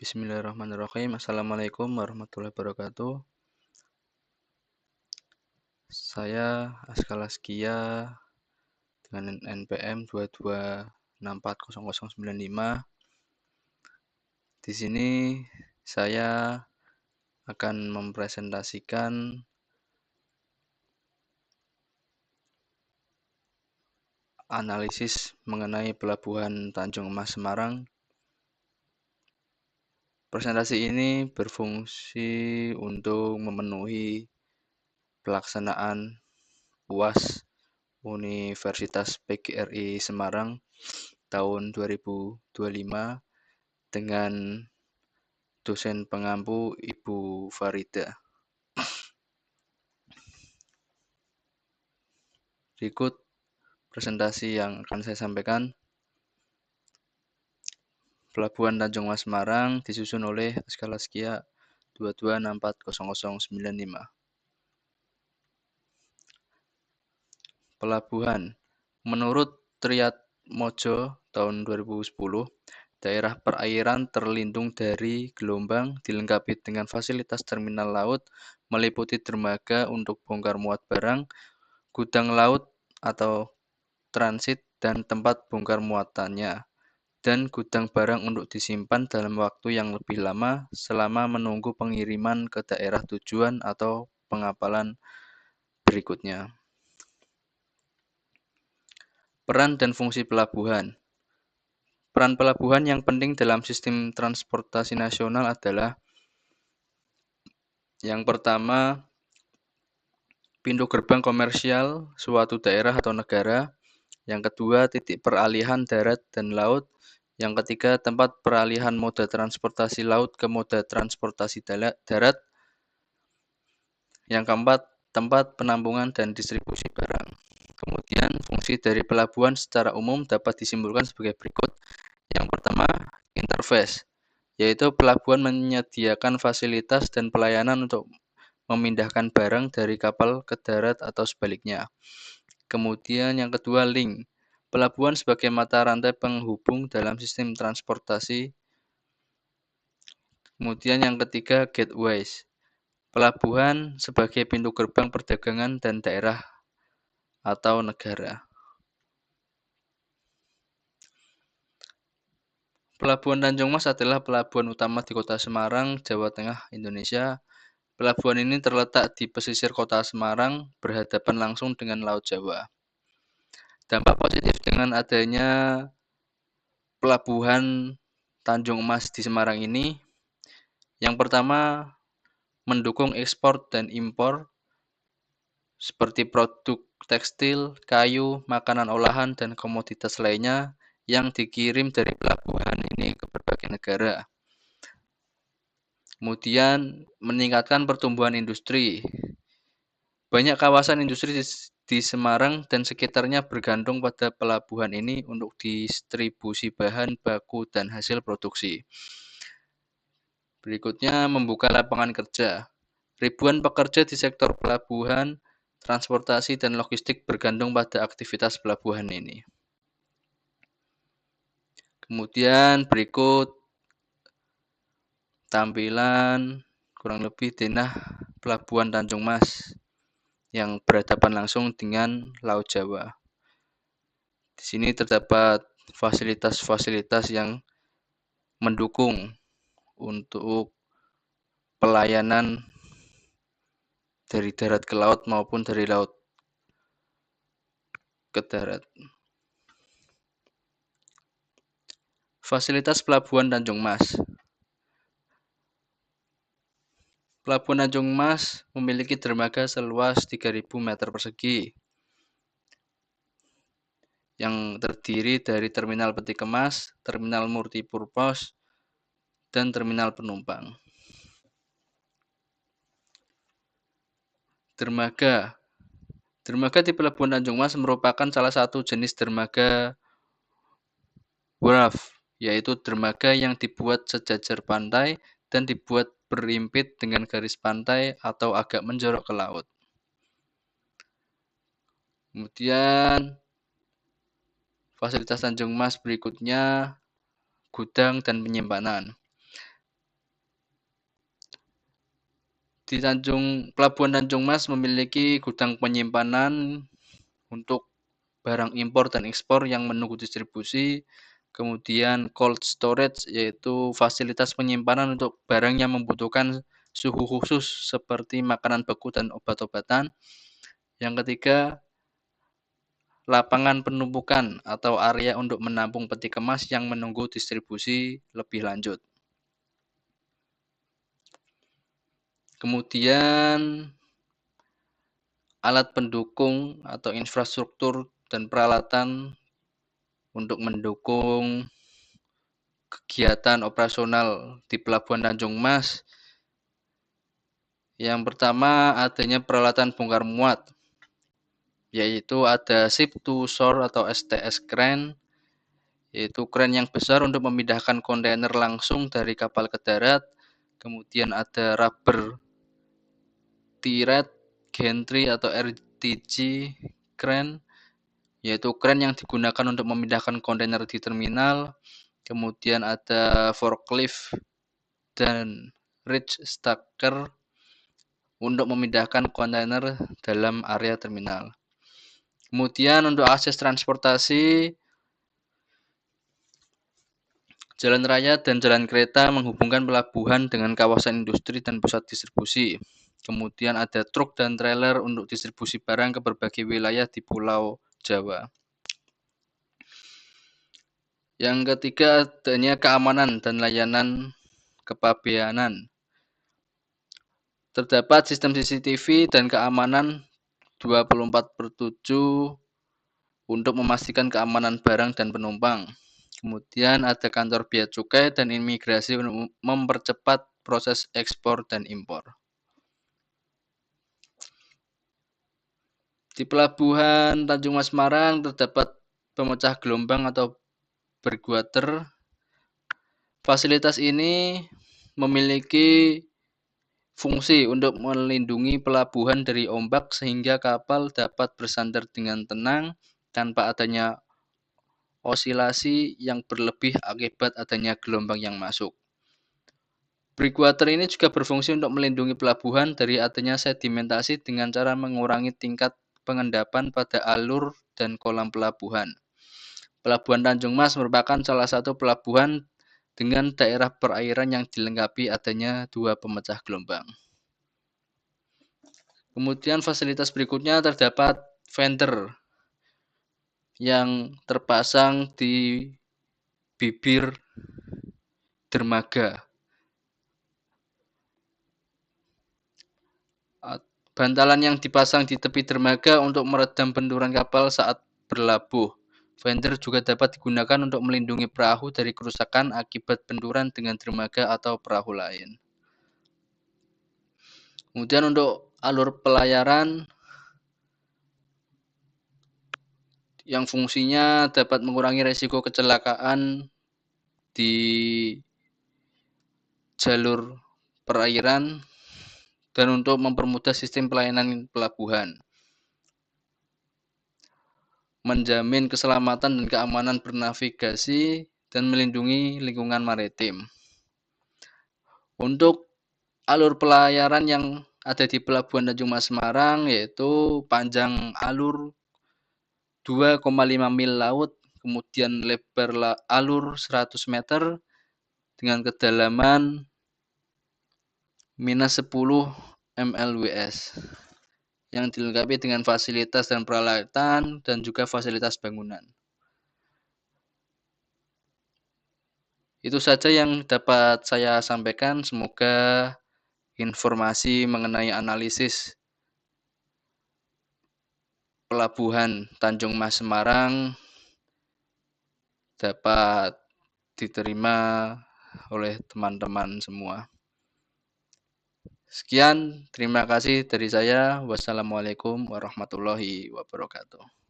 Bismillahirrahmanirrahim. Assalamualaikum warahmatullahi wabarakatuh. Saya Askal Askia dengan NPM 226400095. Di sini saya akan mempresentasikan analisis mengenai Pelabuhan Tanjung Emas Semarang. Presentasi ini berfungsi untuk memenuhi pelaksanaan UAS Universitas PGRI Semarang tahun 2025 dengan dosen pengampu Ibu Farida. Berikut presentasi yang akan saya sampaikan. Pelabuhan Tanjung Emas Semarang disusun oleh Askal Askia 226400095. Pelabuhan. Menurut Triyatmojo tahun 2010, daerah perairan terlindung dari gelombang dilengkapi dengan fasilitas terminal laut meliputi dermaga untuk bongkar muat barang, gudang laut atau transit dan tempat bongkar muatannya, dan gudang barang untuk disimpan dalam waktu yang lebih lama selama menunggu pengiriman ke daerah tujuan atau pengapalan berikutnya. Peran dan fungsi pelabuhan. Peran pelabuhan yang penting dalam sistem transportasi nasional adalah yang pertama, pintu gerbang komersial suatu daerah atau negara. Yang kedua, titik peralihan darat dan laut. Yang ketiga, tempat peralihan moda transportasi laut ke moda transportasi darat. Yang keempat, tempat penampungan dan distribusi barang. Kemudian, fungsi dari pelabuhan secara umum dapat disimpulkan sebagai berikut. Yang pertama, interface, yaitu pelabuhan menyediakan fasilitas dan pelayanan untuk memindahkan barang dari kapal ke darat atau sebaliknya. Kemudian yang kedua, link. Pelabuhan sebagai mata rantai penghubung dalam sistem transportasi. Kemudian yang ketiga, gateways. Pelabuhan sebagai pintu gerbang perdagangan dan daerah atau negara. Pelabuhan Tanjung Mas adalah pelabuhan utama di Kota Semarang, Jawa Tengah, Indonesia. Pelabuhan ini terletak di pesisir Kota Semarang, berhadapan langsung dengan Laut Jawa. Dampak positif dengan adanya Pelabuhan Tanjung Emas di Semarang ini, yang pertama, mendukung ekspor dan impor seperti produk tekstil, kayu, makanan olahan, dan komoditas lainnya yang dikirim dari pelabuhan ini ke berbagai negara. Kemudian, meningkatkan pertumbuhan industri. Banyak kawasan industri di Semarang dan sekitarnya bergantung pada pelabuhan ini untuk distribusi bahan baku dan hasil produksi. Berikutnya, membuka lapangan kerja. Ribuan pekerja di sektor pelabuhan, transportasi, dan logistik bergantung pada aktivitas pelabuhan ini. Kemudian berikut tampilan kurang lebih denah Pelabuhan Tanjung Mas yang berhadapan langsung dengan Laut Jawa. Di sini terdapat fasilitas-fasilitas yang mendukung untuk pelayanan dari darat ke laut maupun dari laut ke darat. Fasilitas Pelabuhan Tanjung Mas. Pelabuhan Tanjung Mas memiliki dermaga seluas 3.000 meter persegi yang terdiri dari terminal peti kemas, terminal multipurpose, dan terminal penumpang. Dermaga. Dermaga di Pelabuhan Tanjung Mas merupakan salah satu jenis dermaga wharf, yaitu dermaga yang dibuat sejajar pantai dan dibuat berimpit dengan garis pantai atau agak menjorok ke laut. Kemudian fasilitas Tanjung Mas berikutnya, gudang dan penyimpanan. Pelabuhan Tanjung Mas memiliki gudang penyimpanan untuk barang impor dan ekspor yang menunggu distribusi, kemudian cold storage yaitu fasilitas penyimpanan untuk barang yang membutuhkan suhu khusus seperti makanan beku dan obat-obatan. Yang ketiga, lapangan penumpukan atau area untuk menampung peti kemas yang menunggu distribusi lebih lanjut. Kemudian alat pendukung atau infrastruktur dan peralatan untuk mendukung kegiatan operasional di Pelabuhan Tanjung Mas. Yang pertama, adanya peralatan bongkar muat, yaitu ada ship to shore atau STS crane, yaitu kren yang besar untuk memindahkan kontainer langsung dari kapal ke darat. Kemudian ada rubber turret gantry atau RTG crane, yaitu kren yang digunakan untuk memindahkan kontainer di terminal. Kemudian ada forklift dan reach stacker untuk memindahkan kontainer dalam area terminal. Kemudian untuk akses transportasi, jalan raya dan jalan kereta menghubungkan pelabuhan dengan kawasan industri dan pusat distribusi. Kemudian ada truk dan trailer untuk distribusi barang ke berbagai wilayah di Pulau Jawa. Yang ketiga, adanya keamanan dan layanan kepabeanan. Terdapat sistem CCTV dan keamanan 24/7 untuk memastikan keamanan barang dan penumpang. Kemudian ada kantor bea cukai dan imigrasi untuk mempercepat proses ekspor dan impor. Di Pelabuhan Tanjung Mas Semarang terdapat pemecah gelombang atau breakwater. Fasilitas ini memiliki fungsi untuk melindungi pelabuhan dari ombak sehingga kapal dapat bersandar dengan tenang tanpa adanya osilasi yang berlebih akibat adanya gelombang yang masuk. Breakwater ini juga berfungsi untuk melindungi pelabuhan dari adanya sedimentasi dengan cara mengurangi tingkat pengendapan pada alur dan kolam pelabuhan. Pelabuhan Tanjung Mas merupakan salah satu pelabuhan dengan daerah perairan yang dilengkapi adanya 2 pemecah gelombang. Kemudian fasilitas berikutnya terdapat fender yang terpasang di bibir dermaga. Bantalan yang dipasang di tepi dermaga untuk meredam benturan kapal saat berlabuh. Fender juga dapat digunakan untuk melindungi perahu dari kerusakan akibat benturan dengan dermaga atau perahu lain. Kemudian untuk alur pelayaran yang fungsinya dapat mengurangi risiko kecelakaan di jalur perairan dan untuk mempermudah sistem pelayanan pelabuhan, menjamin keselamatan dan keamanan bernavigasi, dan melindungi lingkungan maritim. Untuk alur pelayaran yang ada di Pelabuhan Tanjung Mas Semarang yaitu panjang alur 2,5 mil laut, kemudian lebar alur 100 meter dengan kedalaman minus 10 mLWS yang dilengkapi dengan fasilitas dan peralatan dan juga fasilitas bangunan. Itu saja yang dapat saya sampaikan. Semoga informasi mengenai analisis Pelabuhan Tanjung Mas Semarang dapat diterima oleh teman-teman semua. Sekian, terima kasih dari saya. Wassalamualaikum warahmatullahi wabarakatuh.